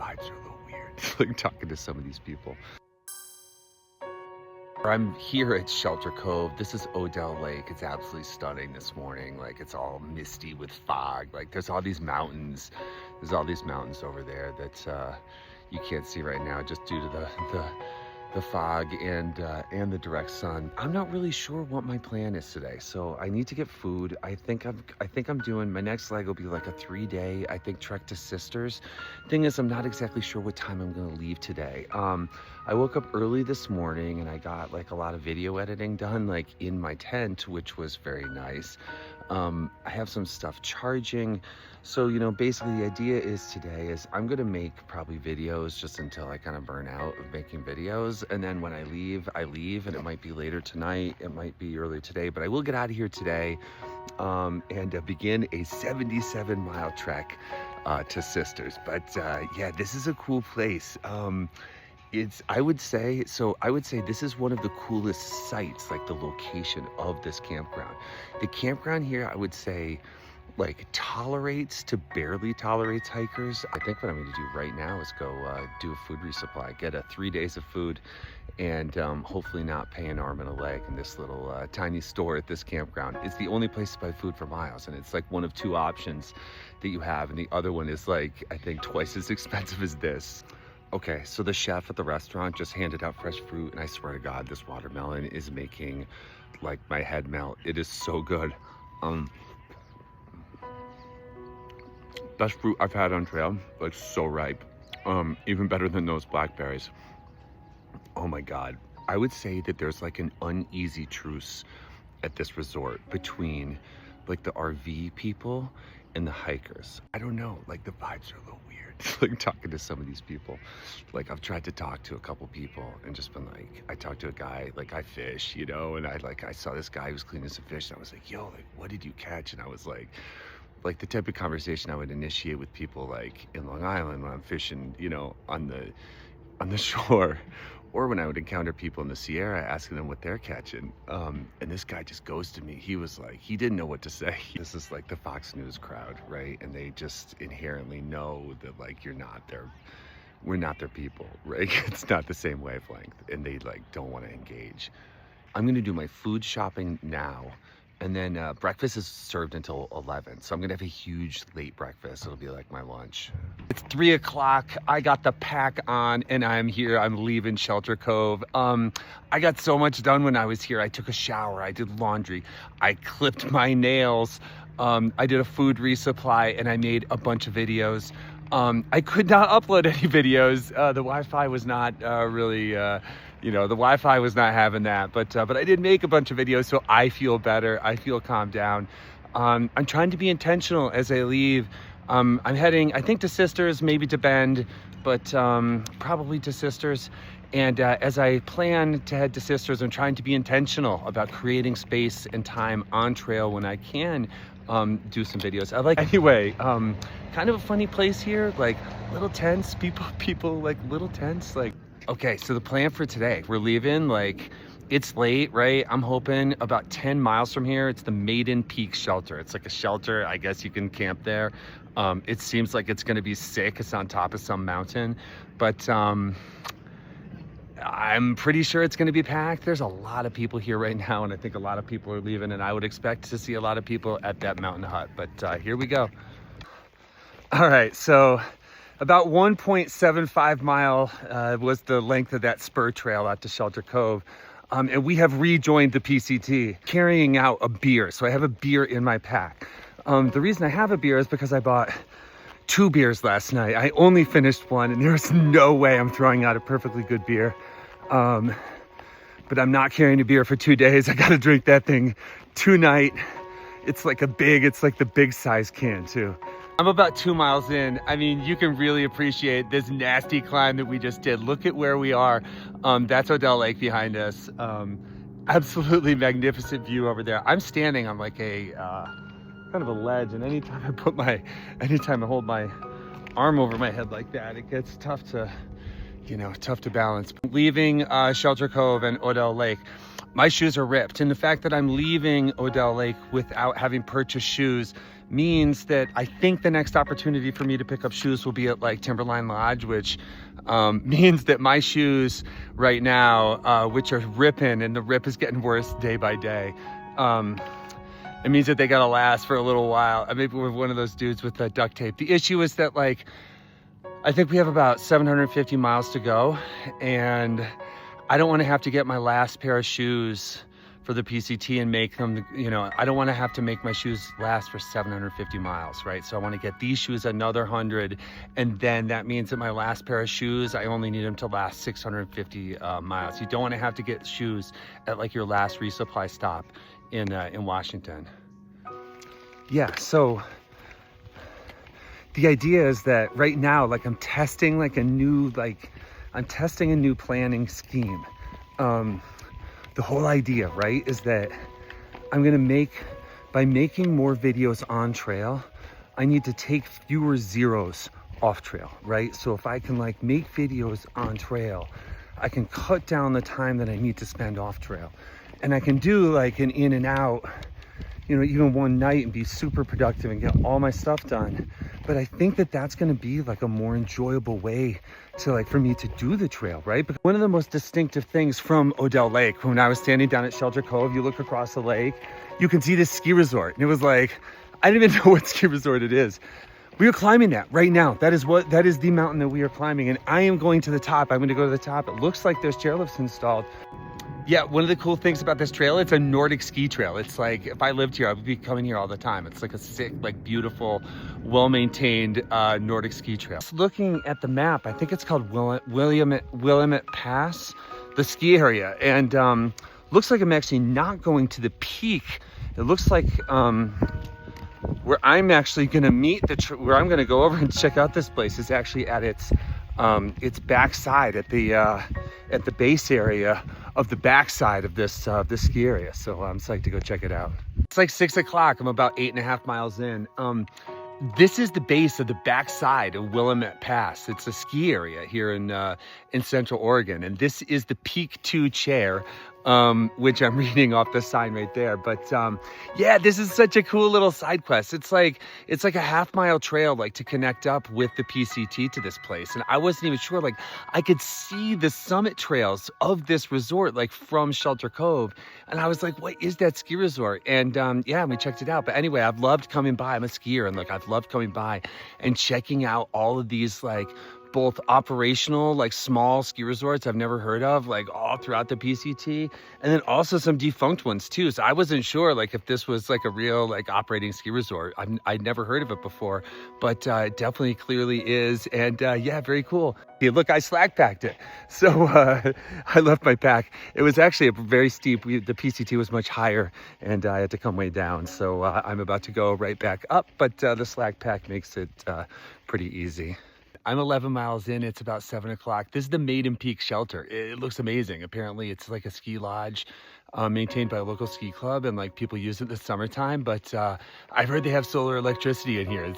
vibes are a little weird. Like talking to some of these people. I'm here at Shelter Cove. This is Odell Lake. It's absolutely stunning this morning. Like it's all misty with fog. Like there's all these mountains. There's all these mountains over there that you can't see right now just due to the fog and the direct sun. I'm not really sure what my plan is today, so I need to get food. I think I'm doing my next leg will be like a 3-day trek to Sisters. Thing is, I'm not exactly sure what time I'm gonna leave today. I woke up early this morning and I got like a lot of video editing done like in my tent, which was very nice. I have some stuff charging. So, you know, basically the idea is today is I'm gonna make probably videos just until I kind of burn out of making videos. And then when I leave, and it might be later tonight, it might be early today, but I will get out of here today and begin a 77-mile trek to Sisters. But yeah, this is a cool place. I would say this is one of the coolest sites, like the location of this campground. The campground here, I would say, like tolerates to barely tolerates hikers. I think what I'm gonna do right now is go do a food resupply, get 3 days of food, and hopefully not pay an arm and a leg in this little tiny store at this campground. It's the only place to buy food for miles, and it's like one of 2 options that you have, and the other one is like, I think twice as expensive as this. Okay, so the chef at the restaurant just handed out fresh fruit, and I swear to God, this watermelon is making like my head melt. It is so good. Best fruit I've had on trail, like so ripe. Even better than those blackberries. Oh my God. I would say that there's like an uneasy truce at this resort between like the RV people and the hikers. I don't know, like the vibes are a little weird. Like talking to some of these people. Like I've tried to talk to a couple people and just been like, I talked to a guy, like I fish, you know, and I saw this guy who was cleaning some fish and I was like, yo, like what did you catch? And I was like the type of conversation I would initiate with people like in Long Island when I'm fishing, you know, on the shore, or when I would encounter people in the Sierra asking them what they're catching. And this guy just ghosted me. He was like, he didn't know what to say. This is like the Fox News crowd, right? And they just inherently know that like we're not their people, right? It's not the same wavelength, and they like don't want to engage. I'm gonna do my food shopping now. And then breakfast is served until 11. So I'm gonna have a huge late breakfast. It'll be like my lunch. It's 3 o'clock. I got the pack on and I'm here. I'm leaving Shelter Cove. I got so much done when I was here. I took a shower, I did laundry, I clipped my nails, I did a food resupply, and I made a bunch of videos. I could not upload any videos. The Wi-Fi was not really, the Wi-Fi was not having that, but I did make a bunch of videos, so I feel better. I feel calmed down. I'm trying to be intentional as I leave. I'm heading, I think, to Sisters, maybe to Bend, but probably to Sisters. And as I plan to head to Sisters, I'm trying to be intentional about creating space and time on trail when I can do some videos. Anyway, kind of a funny place here, like little tents, people like little tents, like. Okay, so the plan for today, we're leaving, like, it's late, right? I'm hoping about 10 miles from here, it's the Maiden Peak Shelter. It's like a shelter, I guess you can camp there. It seems like it's gonna be sick. It's on top of some mountain, but I'm pretty sure it's gonna be packed. There's a lot of people here right now, and I think a lot of people are leaving, and I would expect to see a lot of people at that mountain hut, but here we go. All right, so about 1.75 mile was the length of that spur trail out to Shelter Cove. And we have rejoined the PCT, carrying out a beer. So I have a beer in my pack. The reason I have a beer is because I bought 2 beers last night. I only finished one, and there's no way I'm throwing out a perfectly good beer. But I'm not carrying a beer for 2 days. I gotta drink that thing tonight. It's like the big size can too. I'm about 2 miles in. I mean, you can really appreciate this nasty climb that we just did. Look at where we are. That's Odell Lake behind us. Absolutely magnificent view over there. I'm standing on like a kind of a ledge, and anytime I hold my arm over my head like that, it gets tough to you know, tough to balance. Leaving Shelter Cove and Odell Lake, my shoes are ripped. And the fact that I'm leaving Odell Lake without having purchased shoes means that I think the next opportunity for me to pick up shoes will be at like Timberline Lodge, which means that my shoes right now, which are ripping, and the rip is getting worse day by day, it means that they gotta last for a little while. Maybe we're one of those dudes with the duct tape. The issue is that, like, I think we have about 750 miles to go, and I don't want to have to get my last pair of shoes for the PCT and make them, you know, I don't want to have to make my shoes last for 750 miles, right? So I want to get these shoes another 100, and then that means that my last pair of shoes, I only need them to last 650 miles. You don't want to have to get shoes at like your last resupply stop in Washington. Yeah, so the idea is that right now, like, I'm testing like a new planning scheme. The whole idea, right, is that I'm gonna by making more videos on trail, I need to take fewer zeros off trail, right? So if I can like make videos on trail, I can cut down the time that I need to spend off trail. And I can do like an in and out, you know, even one night and be super productive and get all my stuff done. But I think that that's going to be like a more enjoyable way to like for me to do the trail, right? But one of the most distinctive things from Odell Lake, when I was standing down at Shelter Cove, you look across the lake, you can see this ski resort. And it was like, I didn't even know what ski resort it is. We are climbing that right now. That is the mountain that we are climbing. And I am going to the top. I'm going to go to the top. It looks like there's chairlifts installed. Yeah, one of the cool things about this trail, it's a Nordic ski trail. It's like, if I lived here, I would be coming here all the time. It's like a sick, like beautiful, well-maintained Nordic ski trail. Just looking at the map, I think it's called Williamette Pass, the ski area. And looks like I'm actually not going to the peak. It looks like where I'm actually gonna meet where I'm gonna go over and check out this place is actually at its backside, at the base area of the backside of this ski area. So I'm psyched to go check it out. It's like 6 o'clock. I'm about 8.5 miles in. This is the base of the backside of Williamette Pass. It's a ski area here in Central Oregon, and this is the Peak 2 chair, which I'm reading off the sign right there. But yeah, this is such a cool little side quest. It's like a 1/2 mile trail, like, to connect up with the PCT to this place. And I wasn't even sure, like, I could see the summit trails of this resort, like, from Shelter Cove. And I was like, what is that ski resort? And yeah, we checked it out. But anyway, I've loved coming by. I'm a skier, and like, I've loved coming by and checking out all of these, like, both operational, like, small ski resorts I've never heard of, like, all throughout the PCT, and then also some defunct ones too. So I wasn't sure, like, if this was like a real, like, operating ski resort. I'd never heard of it before, but it definitely clearly is. And yeah, very cool. Yeah, look, I slack packed it. So I left my pack. It was actually a very steep, the PCT was much higher, and I had to come way down. So I'm about to go right back up, but the slack pack makes it pretty easy. I'm 11 miles in. It's about 7 o'clock. This is the Maiden Peak Shelter. It looks amazing. Apparently, it's like a ski lodge maintained by a local ski club, and like, people use it in the summertime. But I've heard they have solar electricity in here. It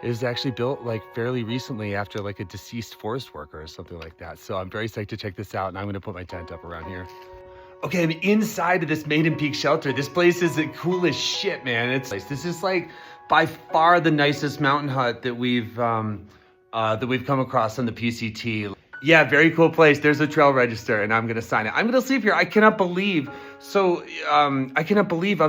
was actually built like fairly recently after like a deceased forest worker or something like that. So I'm very psyched to check this out, and I'm going to put my tent up around here. Okay, I'm inside of this Maiden Peak Shelter. This place is the coolest shit, man. This is like by far the nicest mountain hut that we've come across on the PCT. Yeah, very cool place. There's a trail register, and I'm gonna sign it. I'm gonna sleep here. I cannot believe I'm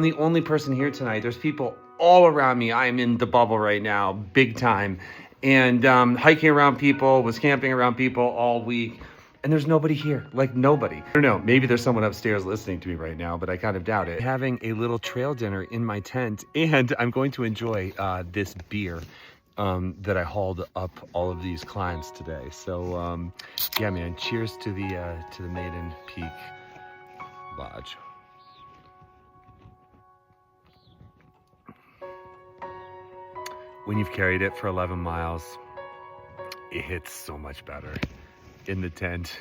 the only person here tonight. There's people all around me. I'm in the bubble right now, big time. And hiking around people, was camping around people all week, and there's nobody here, like nobody. I don't know, maybe there's someone upstairs listening to me right now, but I kind of doubt it. Having a little trail dinner in my tent, and I'm going to enjoy this beer that I hauled up all of these climbs today. So yeah, man, cheers to the Maiden Peak Lodge. When you've carried it for 11 miles, it hits so much better in the tent.